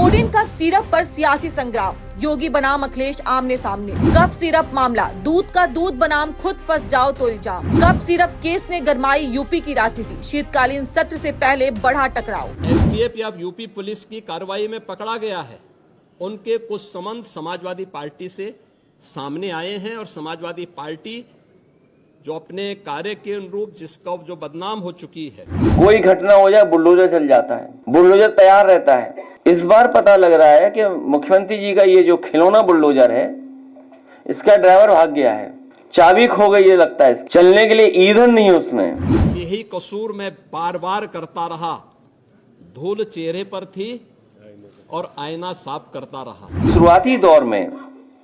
Codeine cough syrup पर सियासी संग्राम, योगी बनाम अखिलेश आमने सामने। कफ सिरप मामला, दूध का दूध बनाम खुद फंस जाओ तो इल्जाम। कफ सिरप केस ने गरमाई यूपी की राजनीति, शीतकालीन सत्र से पहले बढ़ा टकराव। एसटीएफ या यूपी पुलिस की कार्रवाई में पकड़ा गया है, उनके कुछ संबंध समाजवादी पार्टी से सामने आए हैं और समाजवादी पार्टी जो अपने कार्य के अनुरूप जिसका जो बदनाम हो चुकी है। कोई घटना हो जाए बुलडोजर चल जाता है, बुलडोजर तैयार रहता है। इस बार पता लग रहा है कि मुख्यमंत्री जी का ये जो खिलौना बुलडोजर है, इसका ड्राइवर भाग गया है, चाबी खो गई है लगता है, चलने के लिए ईंधन नहीं है उसमें। यही कसूर मैं बार बार करता रहा, धूल चेहरे पर थी और आईना साफ करता रहा। शुरुआती दौर में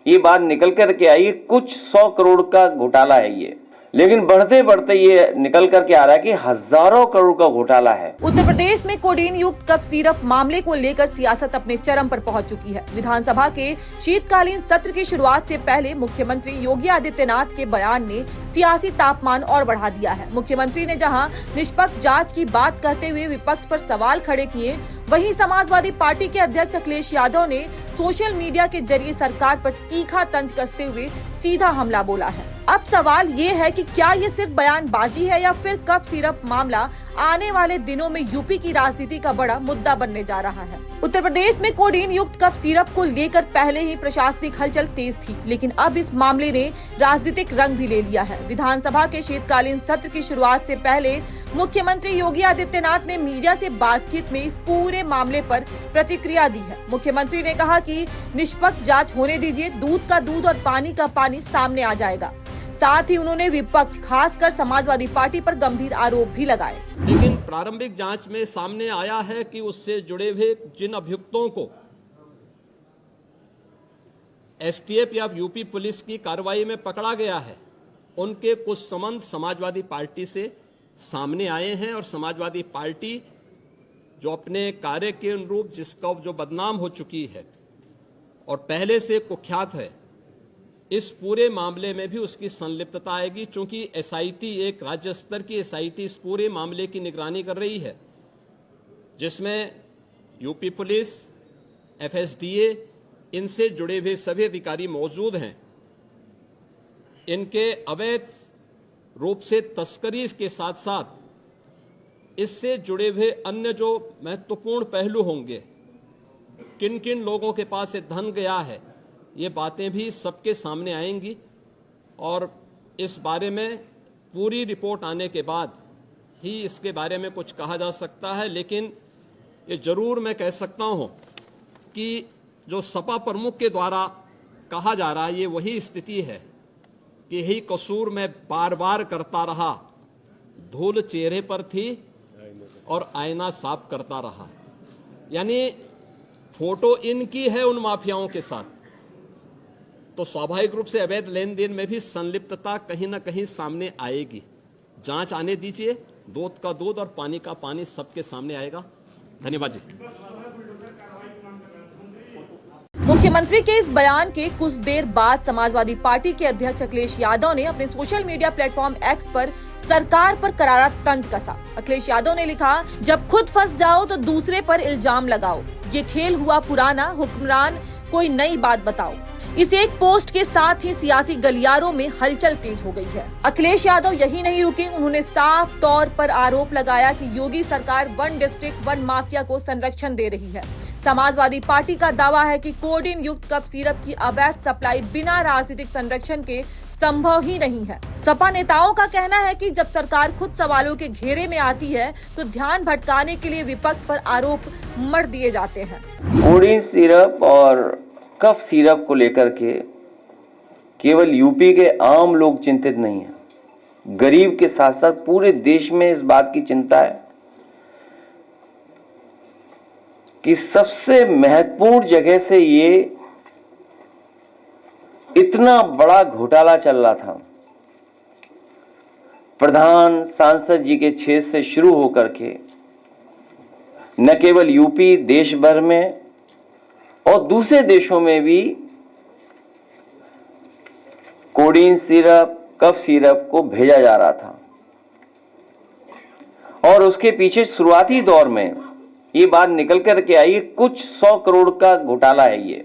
ये बात निकल कर के आई, कुछ 100 करोड़ का घोटाला है ये, लेकिन बढ़ते बढ़ते ये निकल करके आ रहा है कि हजारों करोड़ का घोटाला है। उत्तर प्रदेश में कोडीन युक्त कफ सिरप मामले को लेकर सियासत अपने चरम पर पहुंच चुकी है। विधानसभा के शीतकालीन सत्र की शुरुआत से पहले मुख्यमंत्री योगी आदित्यनाथ के बयान ने सियासी तापमान और बढ़ा दिया है। मुख्यमंत्री ने जहां निष्पक्ष जांच की बात कहते हुए विपक्ष पर सवाल खड़े किए, वहीं समाजवादी पार्टी के अध्यक्ष अखिलेश यादव ने सोशल मीडिया के जरिए सरकार पर तीखा तंज कसते हुए सीधा हमला बोला है। अब सवाल ये है कि क्या ये सिर्फ बयानबाजी है या फिर कफ सिरप मामला आने वाले दिनों में यूपी की राजनीति का बड़ा मुद्दा बनने जा रहा है। उत्तर प्रदेश में कोडीन युक्त कफ सिरप को लेकर पहले ही प्रशासनिक हलचल तेज थी, लेकिन अब इस मामले ने राजनीतिक रंग भी ले लिया है। विधानसभा के शीतकालीन सत्र की शुरुआत से पहले मुख्यमंत्री योगी आदित्यनाथ ने मीडिया से बातचीत में इस पूरे मामले पर प्रतिक्रिया दी है। मुख्यमंत्री ने कहा कि निष्पक्ष जांच होने दीजिए, दूध का दूध और पानी का पानी सामने आ जाएगा। साथ ही उन्होंने विपक्ष खासकर समाजवादी पार्टी पर गंभीर आरोप भी लगाए। लेकिन प्रारंभिक जांच में सामने आया है कि उससे जुड़े हुए जिन अभियुक्तों को एसटीएफ या यूपी पुलिस की कार्रवाई में पकड़ा गया है, उनके कुछ संबंध समाजवादी पार्टी से सामने आए हैं और समाजवादी पार्टी जो अपने कार्य के अनुरूप जिसका जो बदनाम हो चुकी है और पहले से कुख्यात है, इस पूरे मामले में भी उसकी संलिप्तता आएगी। चूंकि एसआईटी, एक राज्य स्तर की एसआईटी इस पूरे मामले की निगरानी कर रही है, जिसमें यूपी पुलिस, एफएसडीए, इनसे जुड़े हुए सभी अधिकारी मौजूद हैं। इनके अवैध रूप से तस्करी के साथ साथ इससे जुड़े हुए अन्य जो महत्वपूर्ण पहलू होंगे, किन किन लोगों के पास से धन गया है, ये बातें भी सबके सामने आएंगी और इस बारे में पूरी रिपोर्ट आने के बाद ही इसके बारे में कुछ कहा जा सकता है। लेकिन ये जरूर मैं कह सकता हूं कि जो सपा प्रमुख के द्वारा कहा जा रहा है, ये वही स्थिति है कि यही कसूर मैं बार बार करता रहा, धूल चेहरे पर थी और आईना साफ करता रहा। यानी फोटो इनकी है उन माफियाओं के साथ, तो स्वाभाविक रूप से अवैध लेन देन में भी संलिप्तता कहीं ना कहीं सामने आएगी। जांच आने दीजिए, दूध का दूध और पानी का पानी सबके सामने आएगा। धन्यवाद जी। मुख्यमंत्री के इस बयान के कुछ देर बाद समाजवादी पार्टी के अध्यक्ष अखिलेश यादव ने अपने सोशल मीडिया प्लेटफॉर्म एक्स पर सरकार पर करारा तंज कसा। अखिलेश यादव ने लिखा, जब खुद फंस जाओ तो दूसरे पर इल्जाम लगाओ, ये खेल हुआ पुराना, हुक्मरान कोई नई बात बताओ। इस एक पोस्ट के साथ ही सियासी गलियारों में हलचल तेज हो गई है। अखिलेश यादव यही नहीं रुके, उन्होंने साफ तौर पर आरोप लगाया कि योगी सरकार वन डिस्ट्रिक्ट वन माफिया को संरक्षण दे रही है। समाजवादी पार्टी का दावा है कि कोडीन युक्त कफ सिरप की अवैध सप्लाई बिना राजनीतिक संरक्षण के संभव ही नहीं है। सपा नेताओं का कहना है कि जब सरकार खुद सवालों के घेरे में आती है तो ध्यान भटकाने के लिए विपक्ष पर आरोप मढ़ दिए जाते हैं। कोडीन सिरप और कफ सिरप को लेकर के केवल यूपी के आम लोग चिंतित नहीं हैं, गरीब के साथ साथ पूरे देश में इस बात की चिंता है कि सबसे महत्वपूर्ण जगह से ये इतना बड़ा घोटाला चल रहा था, प्रधान सांसद जी के क्षेत्र से शुरू होकर के न केवल यूपी, देश भर में और दूसरे देशों में भी कोडीन सिरप, कफ सिरप को भेजा जा रहा था। और उसके पीछे शुरुआती दौर में ये बात निकल कर के आई, कुछ 100 करोड़ का घोटाला है ये,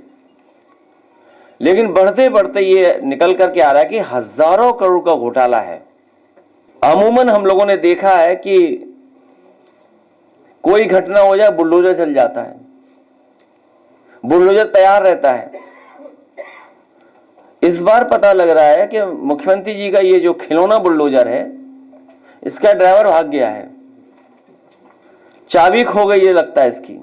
लेकिन बढ़ते बढ़ते ये निकल कर के आ रहा है कि हजारों करोड़ का घोटाला है। अमूमन हम लोगों ने देखा है कि कोई घटना हो जाए बुलडोजर चल जाता है, बुलडोजर तैयार रहता है। इस बार पता लग रहा है कि मुख्यमंत्री जी का ये जो खिलौना बुलडोजर है, इसका ड्राइवर भाग गया है, चाबी खो गई है लगता है इसकी,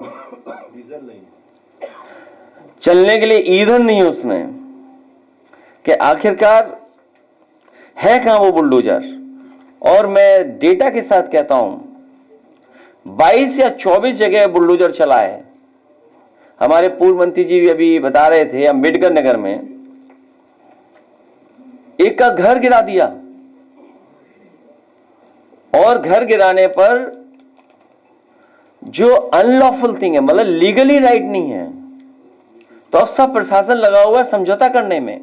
चलने के लिए ईंधन नहीं है उसमें, कि आखिरकार है कहां वो बुलडोजर। और मैं डेटा के साथ कहता हूं 22 या 24 जगह बुलडोजर चला है। हमारे पूर्व मंत्री जी भी अभी बता रहे थे, अम्बेडकर नगर में एक का घर गिरा दिया, और घर गिराने पर जो अनलॉफुल थिंग है, मतलब लीगली राइट नहीं है, तो अब सब प्रशासन लगा हुआ है समझौता करने में।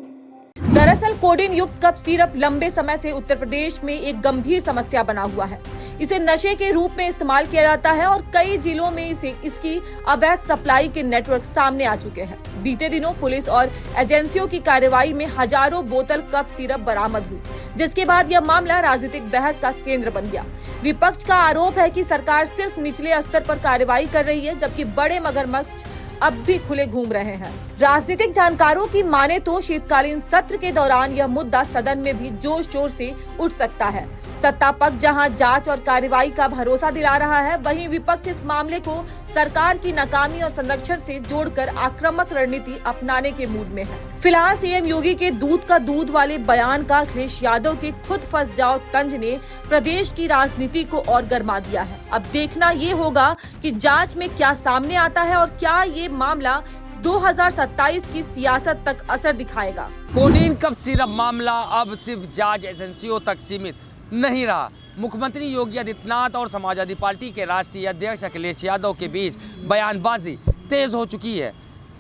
दरअसल कोडीन युक्त कफ सिरप लंबे समय से उत्तर प्रदेश में एक गंभीर समस्या बना हुआ है। इसे नशे के रूप में इस्तेमाल किया जाता है और कई जिलों में इसकी अवैध सप्लाई के नेटवर्क सामने आ चुके हैं। बीते दिनों पुलिस और एजेंसियों की कार्रवाई में हजारों बोतल कफ सिरप बरामद हुई, जिसके बाद यह मामला राजनीतिक बहस का केंद्र बन गया। विपक्ष का आरोप है कि सरकार सिर्फ निचले स्तर पर कार्रवाई कर रही है, जबकि बड़े मगरमच्छ अब भी खुले घूम रहे हैं। राजनीतिक जानकारों की माने तो शीतकालीन सत्र के दौरान यह मुद्दा सदन में भी जोर शोर से उठ सकता है। सत्ता पक्ष जहां जांच और कार्रवाई का भरोसा दिला रहा है, वहीं विपक्ष इस मामले को सरकार की नाकामी और संरक्षण से जोड़कर आक्रामक रणनीति अपनाने के मूड में है। फिलहाल सीएम योगी के दूध का दूध वाले बयान का अखिलेश यादव के खुद फंस जाओ तंज ने प्रदेश की राजनीति को और गर्मा दिया है। अब देखना ये होगा कि जांच में क्या सामने आता है और क्या ये मामला 2027 की सियासत तक असर दिखाएगा। कोडीन कफ सिरप मामला अब सिर्फ जांच एजेंसियों तक सीमित नहीं रहा। मुख्यमंत्री योगी आदित्यनाथ और समाजवादी पार्टी के राष्ट्रीय अध्यक्ष अखिलेश यादव के बीच बयानबाजी तेज हो चुकी है।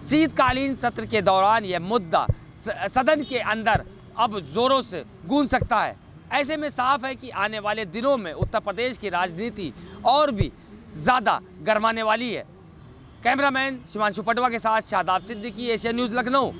शीतकालीन सत्र के दौरान यह मुद्दा सदन के अंदर अब जोरों से गूंज सकता है। ऐसे में साफ है कि आने वाले दिनों में उत्तर प्रदेश की राजनीति और भी ज़्यादा गरमाने वाली है। कैमरामैन शिवांशु पटवा के साथ शादाब सिद्दीकी, एशिया न्यूज़ लखनऊ।